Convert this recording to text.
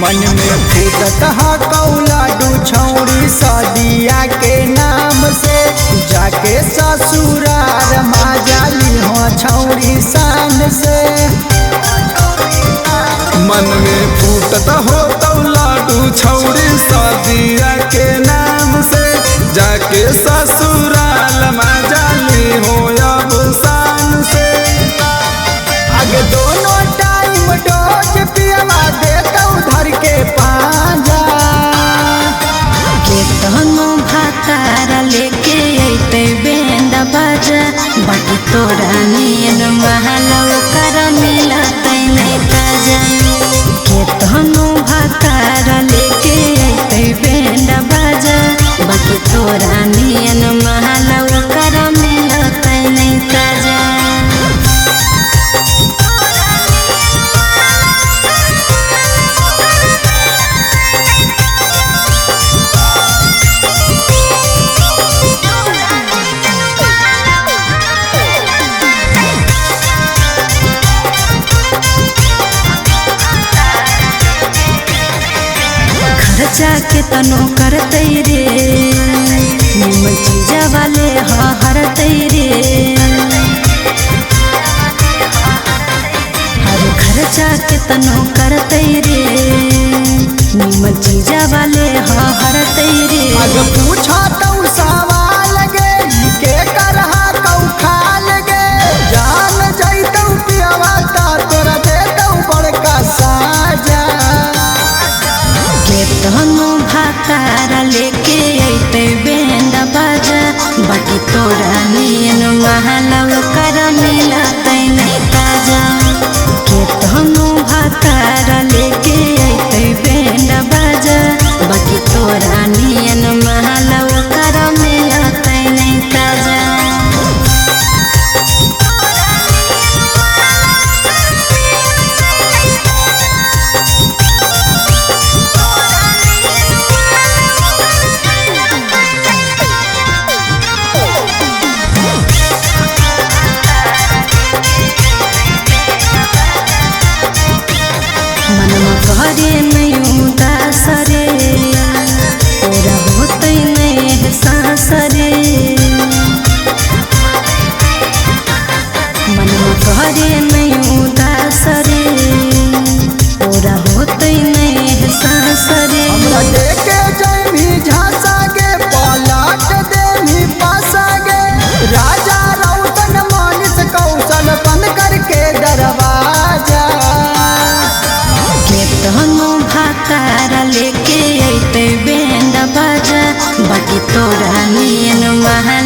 मन में फूटत हा कौलाडू छौड़ी सदिया के नाम से जाके ससुरार माजाली हो छौड़ी शान से। मन में फूटत हो कौलाडू छौड़ी सदिया के नाम से जाके ससुराल माजाली हो अब शान से। आगे दोनों टाइम डोज पियवा देता धर के पांजा के तनो भातार लेके अइते बेंड बाजा बाकी तोरा नियन महलव कर मिलतै नै ताजा। के तनो भातार लेके अइते बेंड बाजा बाकी तोरा नियन महलव कर मिलतै नै ताजा। खर्चा के तनो करतै रे निमन चीजा वाले हरतै रे। हर खर्चा के तनो करतै रे निमन चीजा वाले हरतै रे। आगे पूछा तो सवाल गे के करहा कौ खाल गे जान जैतौ पियवा ता तोरा देतौ बड़का साजा। के तनो भातार लेके अइते बेंड बाजा बाकी तोरा नियन महलव कर मिलतै नै ताजा। के तनो भातार लेके अइते बेंड बाजा बाकी तोरा नियन महलव कर मिलतै नै ताजा। मनमा करे नै उदास रे तोरा होतै नै एहसास रे। मनमा करे नै उदास रे तोरा होतै नै एहसास रे। हमरा देखे जैमी झांसा गे पलट देमी पासा गे राजा रौतन मानिस कौशल बंद करके दरवाजा। के तनो भातार लेके अइते बेंड बाजा बाकी तोरा नियन महा